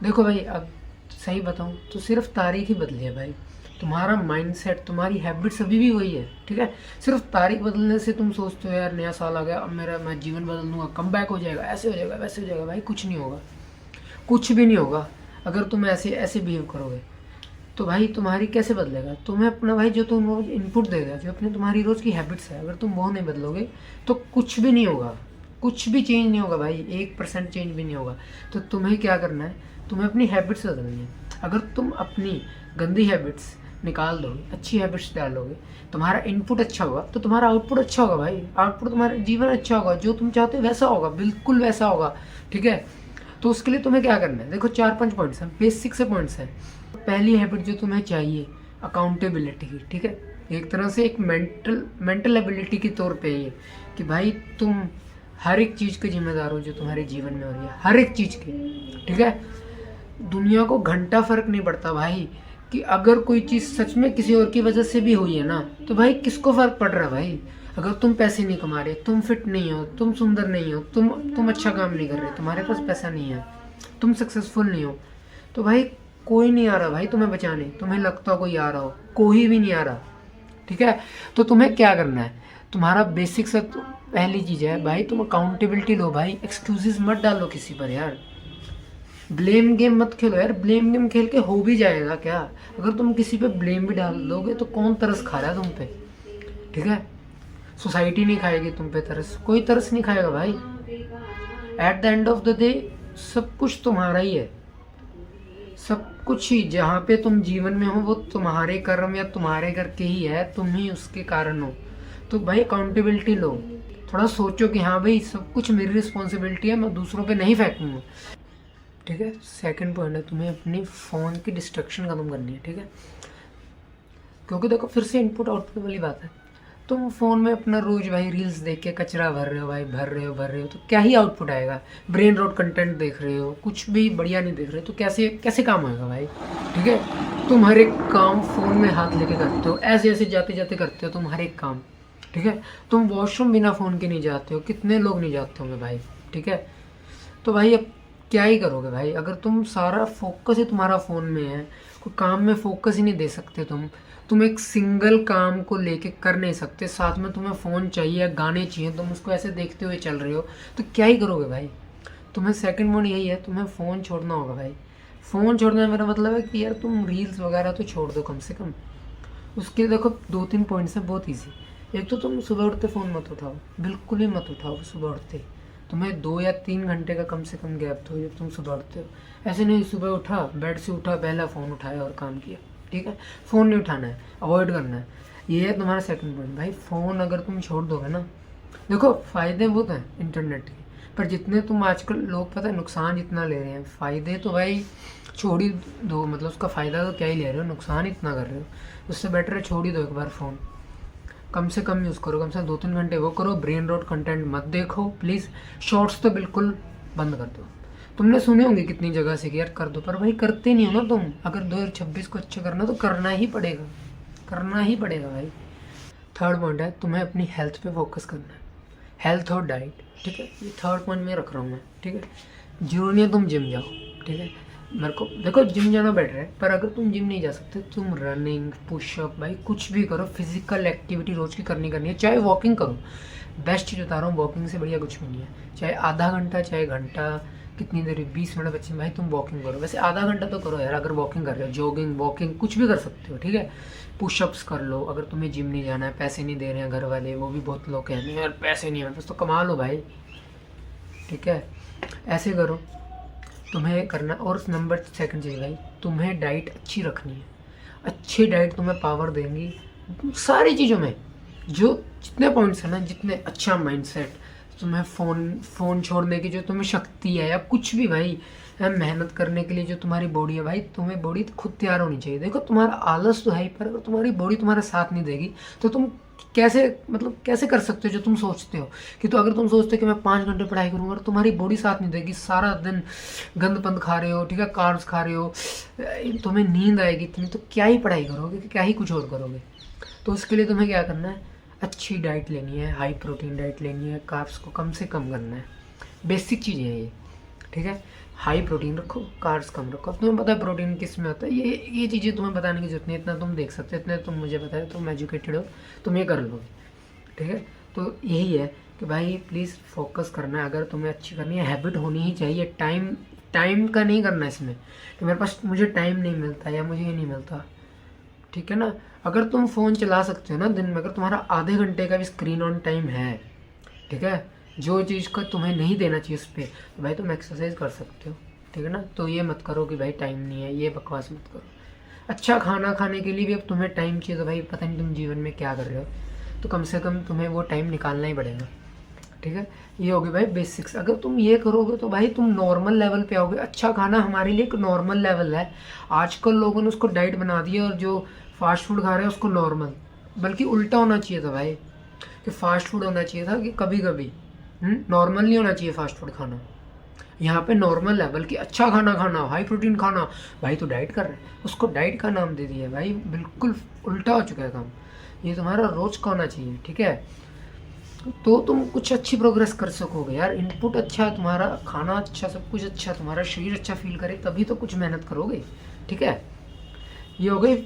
देखो भाई, अब सही बताऊँ तो सिर्फ तारीख ही बदली है भाई। तुम्हारा माइंडसेट, तुम्हारी हैबिट्स अभी भी वही है, ठीक है। सिर्फ तारीख बदलने से तुम सोचते हो यार नया साल आ गया, अब मेरा मैं जीवन बदल दूंगा, कम बैक हो जाएगा, ऐसे हो जाएगा, वैसे हो जाएगा। भाई कुछ नहीं होगा, कुछ भी नहीं होगा। अगर तुम ऐसे ऐसे बिहेव करोगे तो भाई तुम्हारी कैसे बदलेगा? तुम्हें अपना भाई जो तुम रोज इनपुट देगा, जो अपने तुम्हारी रोज की हैबिट्स है, अगर तुम वो नहीं बदलोगे तो कुछ भी नहीं होगा, कुछ भी चेंज नहीं होगा भाई, 1% चेंज भी नहीं होगा। तो तुम्हें क्या करना है? तुम्हें अपनी हैबिट्स बदलनी है। अगर तुम अपनी गंदी हैबिट्स निकाल दोगे, अच्छी हैबिट्स डालोगे, तुम्हारा इनपुट अच्छा होगा तो तुम्हारा आउटपुट अच्छा होगा भाई। आउटपुट तुम्हारा जीवन अच्छा होगा, जो तुम चाहते हो वैसा होगा, बिल्कुल वैसा होगा, ठीक है। तो उसके लिए तुम्हें क्या करना है? देखो 4-5 पॉइंट्स हैं, बेसिक से पॉइंट्स हैं। पहली हैबिट जो तुम्हें चाहिए अकाउंटेबिलिटी की, ठीक है। एक तरह से एक मेंटल एबिलिटी के तौर पे ये कि भाई तुम हर एक चीज़ के जिम्मेदार हो जो तुम्हारे जीवन में हो रही है, हर एक चीज़ की, ठीक है। दुनिया को घंटा फर्क नहीं पड़ता भाई कि अगर कोई चीज़ सच में किसी और की वजह से भी हुई है ना, तो भाई किसको फ़र्क पड़ रहा है भाई? अगर तुम पैसे नहीं कमा रहे, तुम फिट नहीं हो, तुम सुंदर नहीं हो, तुम अच्छा काम नहीं कर रहे, तुम्हारे पास पैसा नहीं है, तुम सक्सेसफुल नहीं हो, तो भाई कोई नहीं आ रहा भाई तुम्हें बचाने। तुम्हें लगता हो कोई आ रहा हो, कोई भी नहीं आ रहा, ठीक है। तो तुम्हें क्या करना है? तुम्हारा बेसिक से पहली चीज़ है भाई, तुम अकाउंटेबिलिटी लो भाई। एक्सक्यूजेस मत डालो किसी पर यार, ब्लेम गेम मत खेलो यार। ब्लेम गेम खेल के हो भी जाएगा क्या? अगर तुम किसी पे ब्लेम भी डाल दोगे तो कौन तरस खा रहा है तुम पे, ठीक है। सोसाइटी नहीं खाएगी तुम पे तरस, कोई तरस नहीं खाएगा भाई। Eight the end of the day सब कुछ तुम्हारा ही है, सब कुछ ही जहाँ पे तुम जीवन में हो वो तुम्हारे कर्म या तुम्हारे करके ही है, तुम ही उसके कारण हो। तो भाई अकाउंटेबिलिटी लो, थोड़ा सोचो कि हाँ भाई सब कुछ मेरी रिस्पॉन्सिबिलिटी है, मैं दूसरों पे नहीं फेंकूंगा, ठीक है। सेकंड पॉइंट है, तुम्हें अपनी फ़ोन की डिस्ट्रक्शन खत्म करनी है, ठीक है। क्योंकि देखो फिर से इनपुट आउटपुट वाली बात है। तुम फ़ोन में अपना रोज भाई रील्स देख के कचरा भर रहे हो भाई, भर रहे हो तो क्या ही आउटपुट आएगा? ब्रेन रॉट कंटेंट देख रहे हो, कुछ भी बढ़िया नहीं देख रहे तो कैसे कैसे काम आएगा भाई, ठीक है। तुम हर एक काम फ़ोन में हाथ लेके करते हो, ऐसे ऐसे जाते जाते करते हो तुम हर एक काम, ठीक है। तुम वॉशरूम बिना फ़ोन के नहीं जाते हो, कितने लोग नहीं जाते होंगे भाई, ठीक है। तो भाई अब क्या ही करोगे भाई? अगर तुम सारा फोकस ही तुम्हारा फ़ोन में है, कोई काम में फोकस ही नहीं दे सकते तुम एक सिंगल काम को लेके कर नहीं सकते, साथ में तुम्हें फ़ोन चाहिए, गाने चाहिए, तुम उसको ऐसे देखते हुए चल रहे हो, तो क्या ही करोगे भाई? तुम्हें सेकंड पॉइंट यही है, तुम्हें फ़ोन छोड़ना होगा भाई। फ़ोन छोड़ना मेरा मतलब है कि यार तुम रील्स वगैरह तो छोड़ दो कम से कम। उसके देखो 2-3 पॉइंट्स हैं बहुत ईजी। एक तो तुम सुबह उठते फ़ोन मत उठाओ, बिल्कुल भी मत उठाओ सुबह उठते। तुम्हें 2 या 3 घंटे का कम से कम गैप दो जब तुम सुबह उठते हो। ऐसे नहीं सुबह उठा, बेड से उठा, पहला फ़ोन उठाया और काम किया, ठीक है। फ़ोन नहीं उठाना है, अवॉइड करना है। ये है तुम्हारा सेकंड पॉइंट भाई। फ़ोन अगर तुम छोड़ दोगे ना, देखो फ़ायदे बहुत हैं इंटरनेट के, पर जितने तुम आजकल लोग पता है नुकसान जितना ले रहे हैं, फ़ायदे तो भाई छोड़ ही दो। मतलब उसका फ़ायदा तो क्या ही ले रहे हो, नुकसान इतना कर रहे हो। उससे बेटर है छोड़ ही दो एक बार फ़ोन, कम से कम यूज़ करो, कम से कम 2-3 घंटे वो करो। ब्रेन रॉट कंटेंट मत देखो प्लीज़। शॉर्ट्स तो बिल्कुल बंद कर दो। तुमने सुने होंगे कितनी जगह से कि यार कर दो, पर भाई करते नहीं हो ना तुम। अगर 2026 को अच्छा करना तो करना ही पड़ेगा, करना ही पड़ेगा भाई। थर्ड पॉइंट है, तुम्हें अपनी हेल्थ पे फोकस करना है, हेल्थ और डाइट, ठीक है। ये थर्ड पॉइंट में रख रहा हूँ मैं, ठीक है। जरूरी नहीं है तुम जिम जाओ, ठीक है। मेरे को देखो जिम जाना बेटर है, पर अगर तुम जिम नहीं जा सकते तुम रनिंग, पुशअप भाई कुछ भी करो, फिजिकल एक्टिविटी रोज़ की करनी है। चाहे वॉकिंग करो, बेस्ट चीज़ बता रहा हूँ, वॉकिंग से बढ़िया कुछ भी नहीं है। चाहे आधा घंटा, चाहे घंटा, कितनी देर, 20 मिनट बच्चे भाई तुम वॉकिंग करो। वैसे आधा घंटा तो करो यार अगर वॉकिंग कर रहे हो, जॉगिंग वॉकिंग कुछ भी कर सकते हो, ठीक है। पुशअप्स कर लो। अगर तुम्हें जिम नहीं जाना है, पैसे नहीं दे रहे हैं घर वाले, वो भी बहुत लोग कहते हैं यार पैसे नहीं है बस, तो कमा लो भाई, ठीक है। ऐसे करो, तुम्हें करना। और नंबर सेकंड चीज़ भाई, तुम्हें डाइट अच्छी रखनी है। अच्छी डाइट तुम्हें पावर देंगी सारी चीज़ों में। जो जितने पॉइंट्स हैं ना, जितने अच्छा माइंडसेट, तुम्हें फ़ोन छोड़ने की जो तुम्हें शक्ति है, या कुछ भी भाई मेहनत करने के लिए जो तुम्हारी बॉडी है भाई, तुम्हें बॉडी खुद तैयार होनी चाहिए। देखो तुम्हारा आलस तो है ही, पर अगर तुम्हारी बॉडी तुम्हारा साथ नहीं देगी तो तुम कैसे, मतलब कैसे कर सकते हो जो तुम सोचते हो कि, तो अगर तुम सोचते हो कि मैं 5 घंटे पढ़ाई करूँगा और तुम्हारी बॉडी साथ नहीं देगी, सारा दिन गंद पंद खा रहे हो, ठीक है, कार्ब्स खा रहे हो, तुम्हें नींद आएगी इतनी, तो क्या ही पढ़ाई करोगे, क्या ही कुछ और करोगे। तो उसके लिए तुम्हें क्या करना है? अच्छी डाइट लेनी है, हाई प्रोटीन डाइट लेनी है, कार्ब्स को कम से कम करना है। बेसिक चीज़ें हैं ये, ठीक है। हाई प्रोटीन रखो, कार्ब्स कम रखो। अब तुम्हें पता है प्रोटीन किस में होता है, ये चीज़ें तुम्हें बताने की जरूरत नहीं, इतना तुम देख सकते हो, इतने तुम मुझे बताए, तुम एजुकेटेड हो, तुम ये कर लोगे, ठीक है। तो यही है कि भाई प्लीज़ फोकस करना है, अगर तुम्हें अच्छी करनी है, हैबिट होनी ही चाहिए। टाइम का नहीं करना इसमें कि मेरे पास मुझे टाइम नहीं मिलता या मुझे ये नहीं मिलता, ठीक है ना। अगर तुम फ़ोन चला सकते हो ना दिन में, अगर तुम्हारा आधे घंटे का भी स्क्रीन ऑन टाइम है, ठीक है, जो चीज़ का तुम्हें नहीं देना चाहिए उस पर, तो भाई तुम एक्सरसाइज कर सकते हो, ठीक है ना। तो ये मत करो कि भाई टाइम नहीं है, ये बकवास मत करो। अच्छा खाना खाने के लिए भी अब तुम्हें टाइम चाहिए, तो भाई पता नहीं तुम जीवन में क्या कर रहे हो, तो कम से कम तुम्हें वो टाइम निकालना ही पड़ेगा, ठीक है। ये होगी भाई बेसिक्स। अगर तुम ये करोगे तो भाई तुम नॉर्मल लेवल पे आओगे। अच्छा खाना हमारे लिए एक नॉर्मल लेवल है, आजकल लोगों ने उसको डाइट बना दी है, और जो फास्ट फूड खा रहे हैं उसको नॉर्मल, बल्कि उल्टा होना चाहिए था भाई, कि फास्ट फूड होना चाहिए था कि कभी कभी, नॉर्मल नहीं होना चाहिए फास्ट फूड खाना। यहाँ पे नॉर्मल है, बल्कि अच्छा खाना खाना, हाई प्रोटीन खाना। भाई तो डाइट कर रहे हैं, उसको डाइट का नाम दे दिया भाई, बिल्कुल उल्टा हो चुका है काम। ये तुम्हारा रोज का होना चाहिए, ठीक है। तो तुम कुछ अच्छी प्रोग्रेस कर सकोगे यार। इनपुट अच्छा है तुम्हारा, खाना अच्छा, सब कुछ अच्छा, तुम्हारा शरीर अच्छा फील करे, तभी तो कुछ मेहनत करोगे, ठीक है। ये हो गए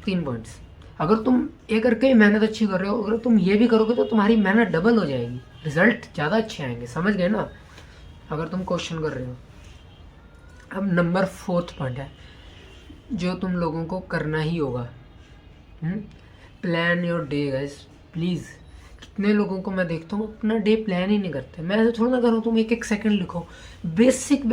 3 पॉइंट्स। अगर तुम ये करके मेहनत अच्छी कर रहे हो, अगर तुम ये भी करोगे तो तुम्हारी मेहनत डबल हो जाएगी, रिजल्ट ज़्यादा अच्छे आएंगे, समझ गए ना, अगर तुम क्वेश्चन कर रहे हो। अब नंबर 4 पॉइंट है जो तुम लोगों को करना ही होगा, plan your day guys please. कितने लोगों को मैं देखता हूँ अपना डे प्लान ही नहीं करते। मैं ऐसे थोड़ा ना करूँ, तुम एक सेकंड लिखो, बेसिक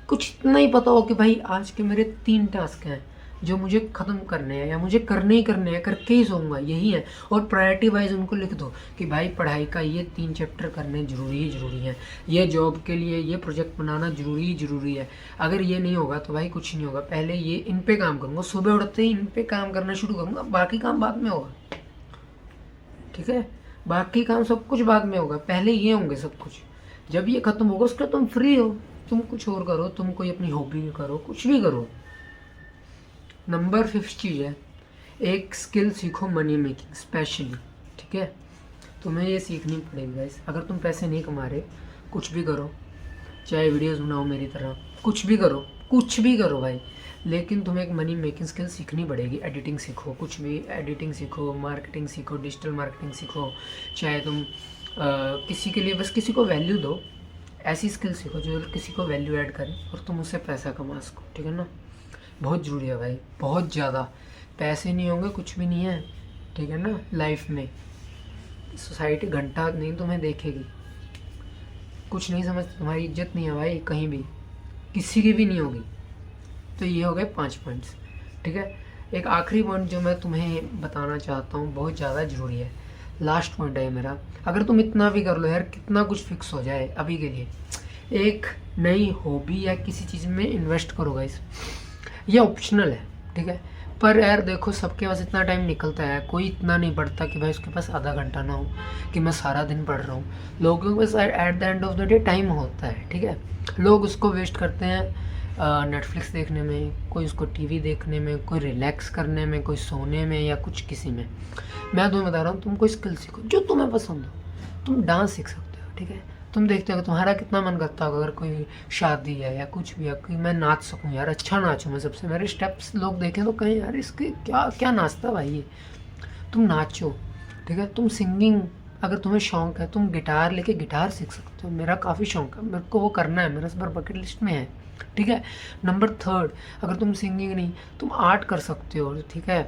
कुछ इतना ही पता हो कि भाई आज के मेरे 3 टास्क हैं जो मुझे ख़त्म करने हैं, या मुझे करने हैं, करके ही सोऊंगा, यही है। और प्रायोरिटी वाइज उनको लिख दो कि भाई पढ़ाई का ये 3 चैप्टर करने ज़रूरी है, ये जॉब के लिए ये प्रोजेक्ट बनाना ज़रूरी है। अगर ये नहीं होगा तो भाई कुछ नहीं होगा, पहले ये इन पे काम करूँगा, सुबह उठते ही इन पे काम करना शुरू करूँगा, बाकी काम बाद में होगा, ठीक है। बाकी काम सब कुछ बाद में होगा, पहले ये होंगे सब कुछ। जब ये ख़त्म होगा उसके तुम फ्री हो, तुम कुछ और करो, तुम कोई अपनी हॉबी करो, कुछ भी करो। नंबर 5 चीज़ है, एक स्किल सीखो मनी मेकिंग स्पेशली, ठीक है। तुम्हें ये सीखनी पड़ेगी गाइस। अगर तुम पैसे नहीं कमा रहे, कुछ भी करो, चाहे वीडियोस बनाओ मेरी तरह, कुछ भी करो भाई, लेकिन तुम्हें एक मनी मेकिंग स्किल सीखनी पड़ेगी। एडिटिंग सीखो, कुछ भी एडिटिंग सीखो, मार्केटिंग सीखो, डिजिटल मार्केटिंग सीखो, चाहे तुम किसी के लिए बस किसी को वैल्यू दो, ऐसी स्किल सीखो जो किसी को वैल्यू ऐड करे और तुम उससे पैसा कमा सको, ठीक है ना। बहुत ज़रूरी है भाई, बहुत ज़्यादा। पैसे नहीं होंगे कुछ भी नहीं है, ठीक है ना। लाइफ में सोसाइटी घंटा नहीं तुम्हें देखेगी, कुछ नहीं समझ, तुम्हारी इज्जत नहीं है भाई कहीं भी, किसी की भी नहीं होगी। तो ये हो गए 5 पॉइंट्स, ठीक है। एक आखिरी पॉइंट जो मैं तुम्हें बताना चाहता हूँ, बहुत ज़्यादा ज़रूरी है, लास्ट पॉइंट है मेरा। अगर तुम इतना भी कर लो यार, कितना कुछ फिक्स हो जाए अभी के लिए, एक नई हॉबी या किसी चीज़ में इन्वेस्ट करो गाइस। ये ऑप्शनल है, ठीक है, पर यार देखो सबके पास इतना टाइम निकलता है, कोई इतना नहीं पढ़ता कि भाई उसके पास आधा घंटा ना हो कि मैं सारा दिन पढ़ रहा हूँ। लोगों के पास at the end of the day time होता है, ठीक है। लोग उसको वेस्ट करते हैं नेटफ्लिक्स देखने में, कोई उसको टीवी देखने में, कोई रिलैक्स करने में, कोई सोने में, या कुछ किसी में। मैं तुम्हें बता रहा हूँ, तुम कोई स्किल सीखो जो तुम्हें पसंद हो। तुम डांस सीख सकते हो, ठीक है। तुम देखते हो कि तुम्हारा कितना मन करता होगा, अगर कोई शादी है या कुछ भी है कि मैं नाच सकूं यार, अच्छा नाचूं मैं, सबसे मेरे स्टेप्स लोग देखें तो कहें यार इसके क्या नाचता भाई ये। तुम नाचो, ठीक है। तुम सिंगिंग, अगर तुम्हें शौक़ है, तुम गिटार लेके गिटार सीख सकते हो। मेरा काफ़ी शौक़ है, मेरे को वो करना है, मेरा इस बार बकेट लिस्ट में है, ठीक है। नंबर 3, अगर तुम सिंगिंग नहीं, तुम आर्ट कर सकते हो, ठीक है।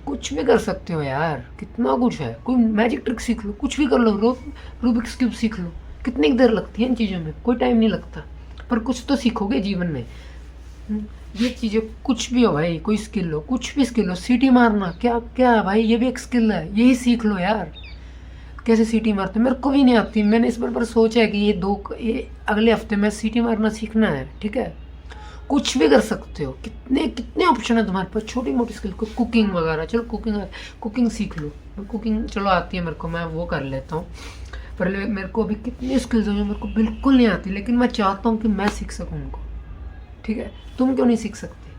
कुछ भी कर सकते हो यार, कितना कुछ है। कोई मैजिक ट्रिक सीख लो, कुछ भी कर लो, रूबिक्स क्यूब सीख लो। कितनी देर लगती है इन चीज़ों में, कोई टाइम नहीं लगता, पर कुछ तो सीखोगे जीवन में। ये चीज़ें कुछ भी हो भाई, कोई स्किल हो, कुछ भी स्किल हो, सीटी मारना, क्या है भाई, ये भी एक स्किल है, यही सीख लो यार। कैसे सीटी मारते, मेरे को भी नहीं आती। मैंने इस बार सोचा है कि ये अगले हफ्ते में सीटी मारना सीखना है, ठीक है। कुछ भी कर सकते हो, कितने ऑप्शन है तुम्हारे पास, छोटी मोटी स्किल को, कुकिंग वगैरह, चलो कुकिंग सीख लो। कुकिंग चलो आती है मेरे को, मैं वो कर लेता हूँ। पर मेरे को अभी कितनी स्किल्स हैं जो मेरे को बिल्कुल नहीं आती, लेकिन मैं चाहता हूँ कि मैं सीख सकूँ उनको, ठीक है। तुम क्यों नहीं सीख सकते,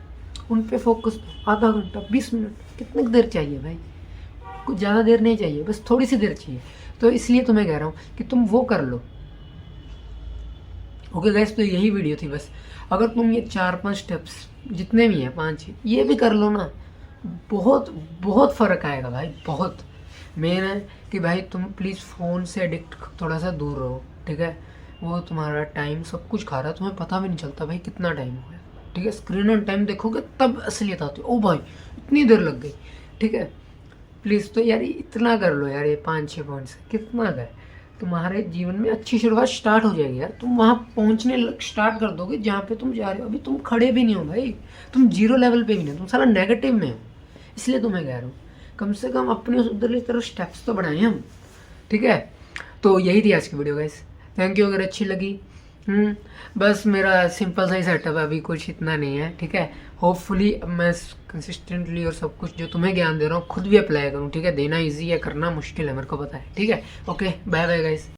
उन पे फोकस दो। आधा घंटा, 20 मिनट, कितनी देर चाहिए भाई, कुछ ज़्यादा देर नहीं चाहिए, बस थोड़ी सी देर चाहिए। तो इसलिए तुम्हें कह रहा हूँ कि तुम वो कर लो। ओके गाइस, तो यही वीडियो थी बस। अगर तुम ये 4-5 स्टेप्स जितने भी हैं 5 ये भी कर लो ना, बहुत बहुत फ़र्क आएगा भाई, बहुत। मेन है कि भाई तुम प्लीज़ फ़ोन से एडिक्ट थोड़ा सा दूर रहो, ठीक है। वो तुम्हारा टाइम सब कुछ खा रहा है, तुम्हें पता भी नहीं चलता भाई कितना टाइम हो गया, ठीक है। स्क्रीन ऑन टाइम देखोगे तब असलियत आती है, ओ भाई इतनी देर लग गई, ठीक है। प्लीज़ तो यार इतना कर लो यार, ये 5-6 पॉइंट से कितना गए, तुम्हारे जीवन में अच्छी शुरुआत स्टार्ट हो जाएगी यार। तुम वहाँ पहुँचने स्टार्ट कर दोगे जहाँ पे तुम जा रहे हो। अभी तुम खड़े भी नहीं हो भाई, तुम जीरो लेवल पे भी नहीं हो, तुम सारा नेगेटिव में हो। इसलिए तो मैं कह रहा हूँ कम से कम अपने उस उधर की तरफ स्टेप्स तो बढ़ाएं हम, ठीक है। तो यही थी आज की वीडियो गाइस, थैंक यू अगर अच्छी लगी। बस मेरा सिंपल सा ही सेटअप है, अभी कुछ इतना नहीं है, ठीक है। होपफुली अब मैं कंसिस्टेंटली और सब कुछ जो तुम्हें ज्ञान दे रहा हूँ खुद भी अप्लाई करूँ, ठीक है। देना ईजी है, करना मुश्किल है, मेरे को पता है, ठीक है। Okay bye bye guys.